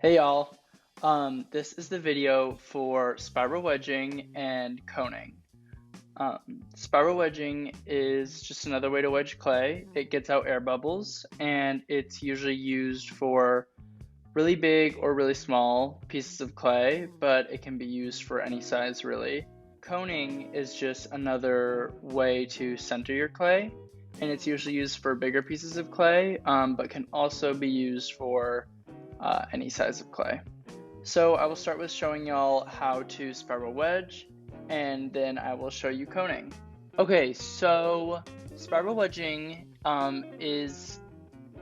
Hey y'all, this is the video for spiral wedging and coning. Spiral wedging is just another way to wedge clay. It gets out air bubbles and it's usually used for really big or really small pieces of clay, but it can be used for any size really. Coning is just another way to center your clay, and it's usually used for bigger pieces of clay, but can also be used for any size of clay. So I will start with showing y'all how to spiral wedge, and then I will show you coning. Okay, so spiral wedging is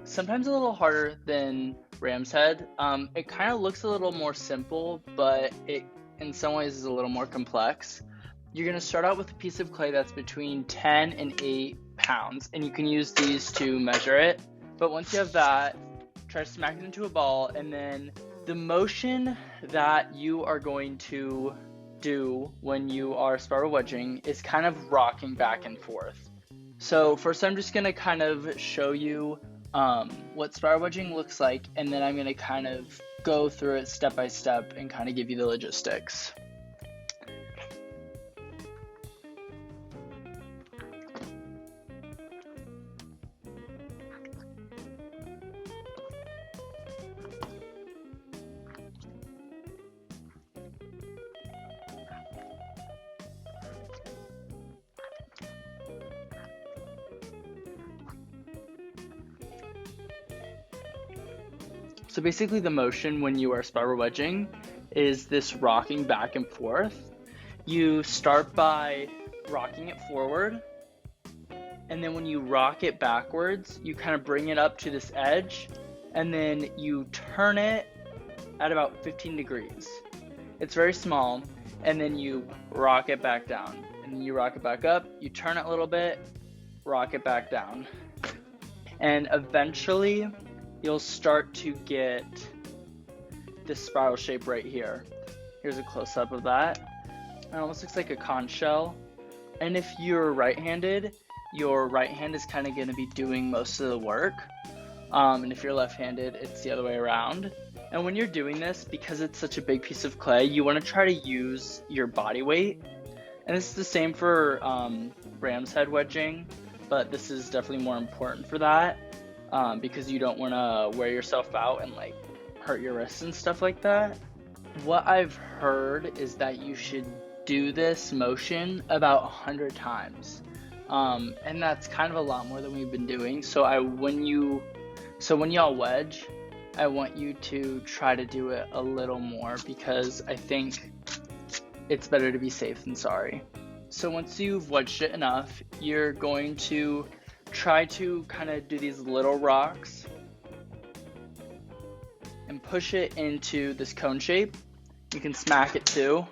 sometimes a little harder than ram's head. It kind of looks a little more simple, but it in some ways is a little more complex. You're going to start out with a piece of clay that's between 10 and 8 pounds, and you can use these to measure it. But once you have that, try to smack it into a ball, and then the motion that you are going to do when you are spiral wedging is kind of rocking back and forth. So first I'm just going to kind of show you what spiral wedging looks like, and then I'm going to kind of go through it step by step and kind of give you the logistics. So basically the motion when you are spiral wedging is this rocking back and forth. You start by rocking it forward, and then when you rock it backwards, you kind of bring it up to this edge, and then you turn it at about 15 degrees. It's very small, and then you rock it back down, and then you rock it back up, you turn it a little bit, rock it back down. And eventually, you'll start to get this spiral shape right here. Here's a close-up of that. It almost looks like a conch shell. And if you're right-handed, your right hand is kind of going to be doing most of the work. And if you're left-handed, it's the other way around. And when you're doing this, because it's such a big piece of clay, you want to try to use your body weight. And this is the same for ram's head wedging, but this is definitely more important for that. Because you don't want to wear yourself out and like hurt your wrists and stuff like that. What I've heard is that you should do this motion about 100 times, and that's kind of a lot more than we've been doing. So when y'all wedge, I want you to try to do it a little more, because I think it's better to be safe than sorry. So once you've wedged it enough, you're going to try to kind of do these little rocks and push it into this cone shape. You can smack it too,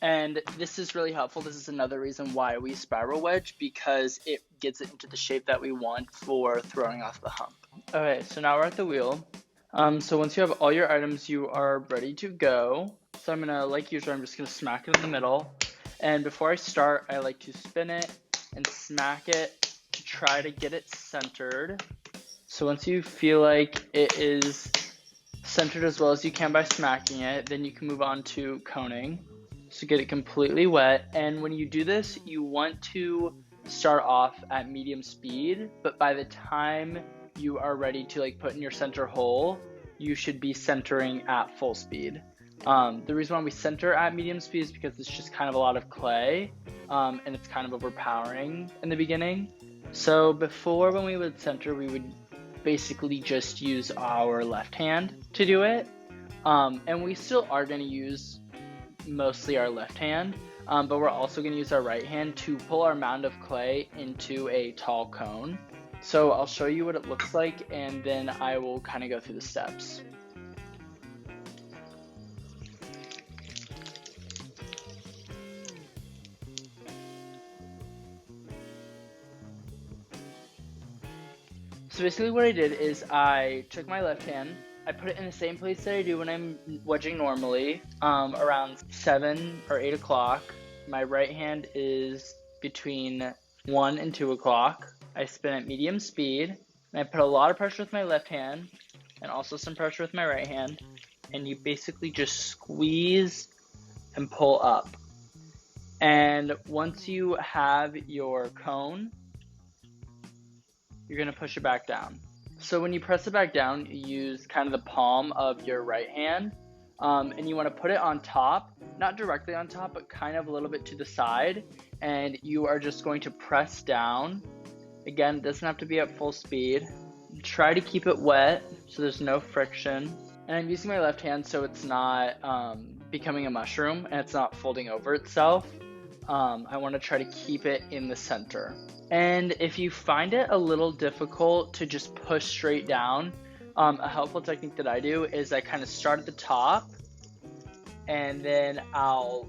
and this is really helpful. This is another reason why we spiral wedge, because it gets it into the shape that we want for throwing off the hump. Okay, so now we're at the wheel. So once you have all your items, you are ready to go. So I'm gonna, like usual, I'm just gonna smack it in the middle, and before I start, I like to spin it and smack it to try to get it centered. So once you feel like it is centered as well as you can by smacking it, then you can move on to coning. So get it completely wet, and when you do this, you want to start off at medium speed, but by the time you are ready to like put in your center hole, you should be centering at full speed. The reason why we center at medium speed is because it's just kind of a lot of clay, and it's kind of overpowering in the beginning. So before, when we would center, we would basically just use our left hand to do it, and we still are going to use mostly our left hand, but we're also going to use our right hand to pull our mound of clay into a tall cone. So I'll show you what it looks like, and then I will kind of go through the steps. So basically what I did is I took my left hand, I put it in the same place that I do when I'm wedging normally, around 7 or 8 o'clock. My right hand is between 1 and 2 o'clock. I spin at medium speed, and I put a lot of pressure with my left hand, and also some pressure with my right hand. and you basically just squeeze and pull up. And once you have your cone, you're going to push it back down. So when you press it back down, you use kind of the palm of your right hand, and you want to put it on top, not directly on top, but kind of a little bit to the side, and you are just going to press down. Again, it doesn't have to be at full speed. Try to keep it wet so there's no friction. And I'm using my left hand so it's not becoming a mushroom and it's not folding over itself. I want to try to keep it in the center. And if you find it a little difficult to just push straight down, a helpful technique that I do is I kind of start at the top and then I'll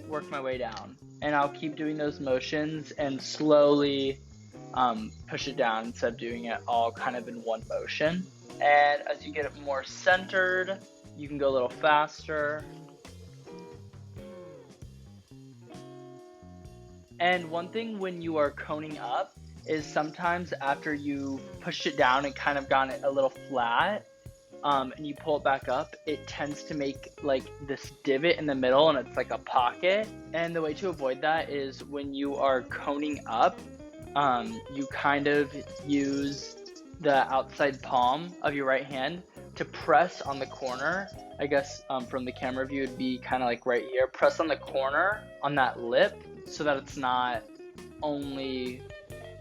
work my way down. And I'll keep doing those motions and slowly push it down instead of doing it all kind of in one motion. And as you get it more centered, you can go a little faster. And one thing when you are coning up is sometimes after you pushed it down and kind of gotten it a little flat, and you pull it back up, it tends to make like this divot in the middle and it's like a pocket. And the way to avoid that is when you are coning up, you kind of use the outside palm of your right hand to press on the corner. I guess from the camera view it'd be kind of like right here. Press on the corner on that lip so that it's not only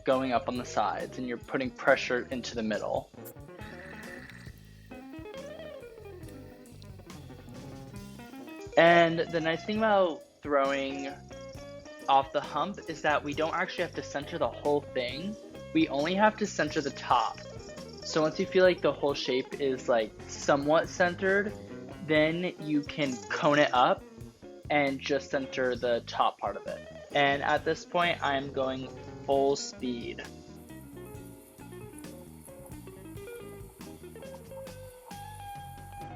going up on the sides and you're putting pressure into the middle. And the nice thing about throwing off the hump is that we don't actually have to center the whole thing. We only have to center the top. So once you feel like the whole shape is like somewhat centered, then you can cone it up and just center the top part of it. And at this point, I'm going full speed.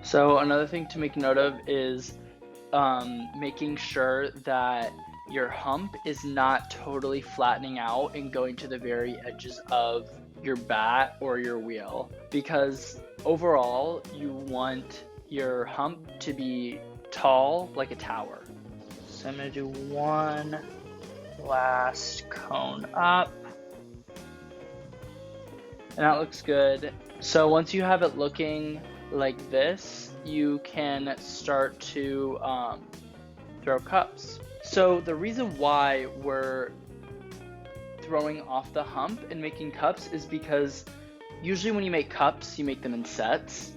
So another thing to make note of is making sure that your hump is not totally flattening out and going to the very edges of your bat or your wheel, because overall you want your hump to be tall like a tower. So I'm going to do one last cone up, and that looks good. So once you have it looking like this, you can start to throw cups. So the reason why we're throwing off the hump and making cups is because usually when you make cups, you make them in sets,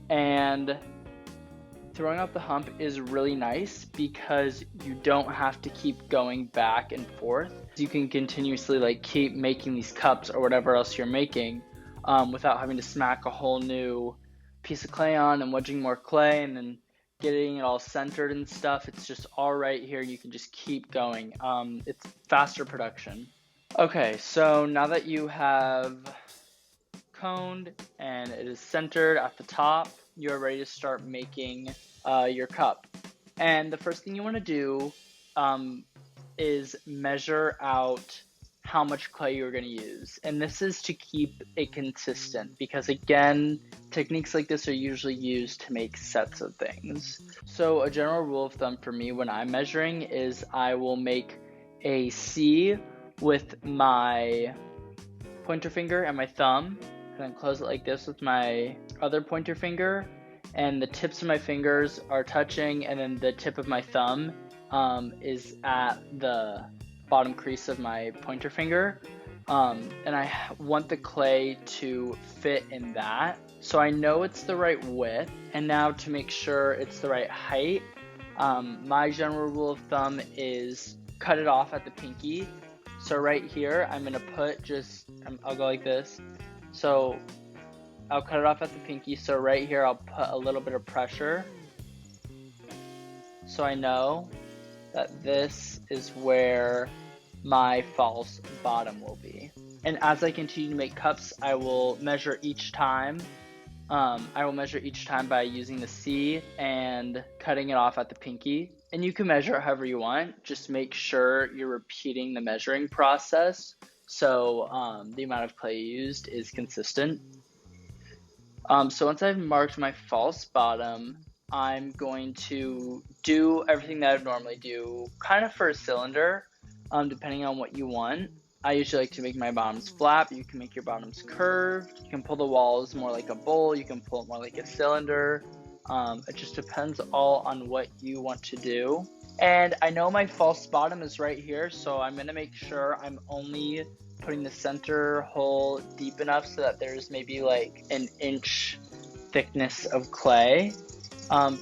and throwing off the hump is really nice because you don't have to keep going back and forth. You can continuously like keep making these cups or whatever else you're making without having to smack a whole new piece of clay on and wedging more clay and then getting it all centered and stuff. It's just all right here. You can just keep going. It's faster production. Okay, so now that you have coned and it is centered at the top, you're ready to start making your cup. And the first thing you want to do is measure out how much clay you're going to use. And this is to keep it consistent because, again, techniques like this are usually used to make sets of things. So a general rule of thumb for me when I'm measuring is I will make a C with my pointer finger and my thumb, and then close it like this with my other pointer finger, and the tips of my fingers are touching, and then the tip of my thumb is at the bottom crease of my pointer finger, and I want the clay to fit in that, so I know it's the right width. And now to make sure it's the right height, my general rule of thumb is cut it off at the pinky. So right here I'm gonna put I'll go like this, so I'll cut it off at the pinky. So right here I'll put a little bit of pressure so I know that this is where my false bottom will be. And as I continue to make cups, I will measure each time. By using the C and cutting it off at the pinky. And you can measure it however you want. Just make sure you're repeating the measuring process so the amount of clay used is consistent. So once I've marked my false bottom, I'm going to do everything that I'd normally do, kind of for a cylinder, depending on what you want. I usually like to make my bottoms flat, but you can make your bottoms curved. You can pull the walls more like a bowl. You can pull it more like a cylinder. It just depends all on what you want to do. And I know my false bottom is right here, so I'm gonna make sure I'm only putting the center hole deep enough so that there's maybe like an inch thickness of clay.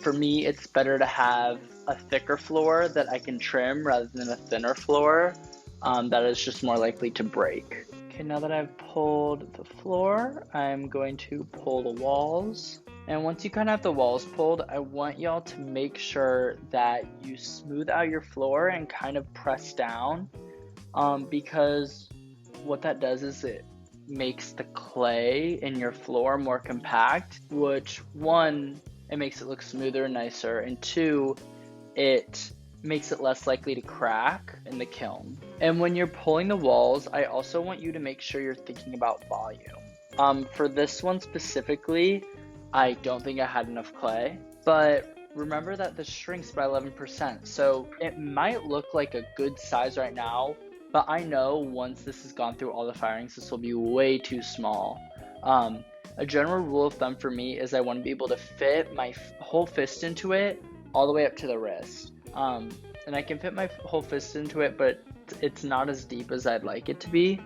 For me, it's better to have a thicker floor that I can trim rather than a thinner floor that is just more likely to break. Okay, now that I've pulled the floor, I'm going to pull the walls. And once you kind of have the walls pulled, I want y'all to make sure that you smooth out your floor and kind of press down, because what that does is it makes the clay in your floor more compact, which one, it makes it look smoother and nicer, and two, it makes it less likely to crack in the kiln. And when you're pulling the walls, I also want you to make sure you're thinking about volume. For this one specifically, I don't think I had enough clay, but remember that this shrinks by 11%, so it might look like a good size right now, but I know once this has gone through all the firings, this will be way too small. A general rule of thumb for me is I want to be able to fit my whole fist into it all the way up to the wrist. And I can fit my whole fist into it, but it's not as deep as I'd like it to be,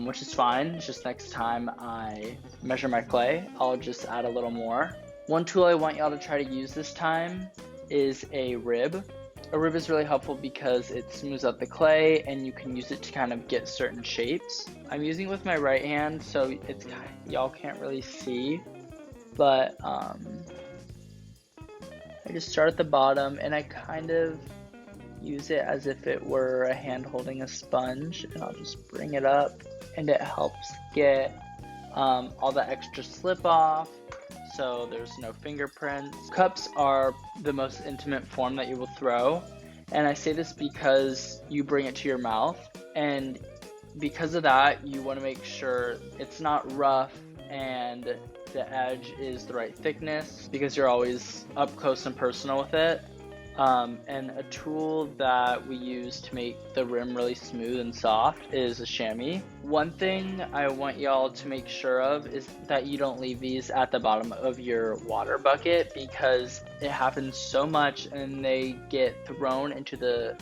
which is fine. It's just next time I measure my clay, I'll just add a little more. One tool I want y'all to try to use this time is a rib. A rib is really helpful because it smooths out the clay and you can use it to kind of get certain shapes. I'm using it with my right hand, so it's y'all can't really see, but I just start at the bottom and I kind of use it as if it were a hand holding a sponge, and I'll just bring it up, and it helps get all the extra slip off, so there's no fingerprints. Cups are the most intimate form that you will throw, and I say this because you bring it to your mouth, and because of that, you want to make sure it's not rough and the edge is the right thickness, because you're always up close and personal with it. And a tool that we use to make the rim really smooth and soft is a chamois. One thing I want y'all to make sure of is that you don't leave these at the bottom of your water bucket, because it happens so much and they get thrown into the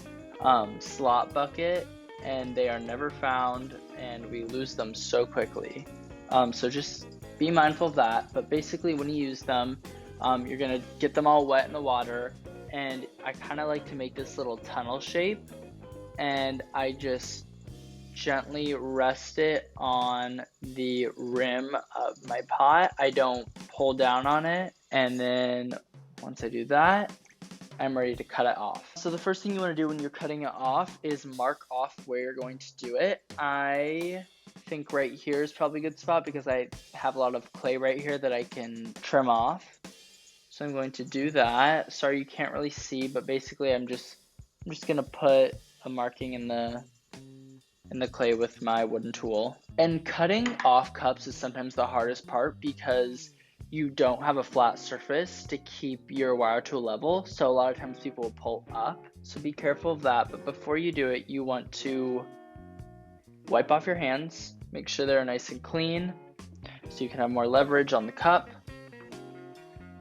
slot bucket and they are never found and we lose them so quickly. So just be mindful of that. But basically when you use them, you're gonna get them all wet in the water, and I kind of like to make this little tunnel shape, and I just gently rest it on the rim of my pot. I don't pull down on it, and then once I do that, I'm ready to cut it off. So the first thing you want to do when you're cutting it off is mark off where you're going to do it. I think right here is probably a good spot because I have a lot of clay right here that I can trim off. So I'm going to do that. Sorry you can't really see, but basically I'm just gonna put a marking in the clay with my wooden tool. And cutting off cups is sometimes the hardest part because you don't have a flat surface to keep your wire tool level, so a lot of times people will pull up. So be careful of that, but before you do it, you want to wipe off your hands, make sure they're nice and clean so you can have more leverage on the cup.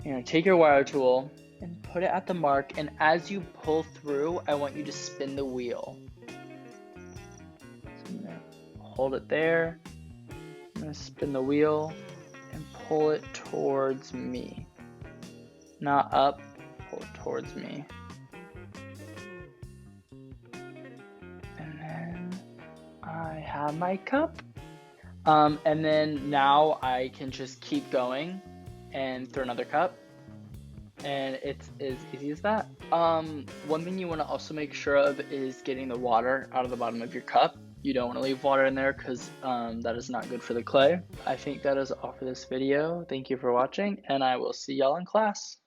You're going to take your wire tool and put it at the mark, and as you pull through, I want you to spin the wheel. So I'm going to hold it there, I'm going to spin the wheel and pull it towards me. Not up, pull it towards me. And then I have my cup. And then now I can just keep going and throw another cup, and it's as easy as that. One thing you want to also make sure of is getting the water out of the bottom of your cup. You don't want to leave water in there because that is not good for the clay. I think that is all for this video. Thank you for watching, and I will see y'all in class.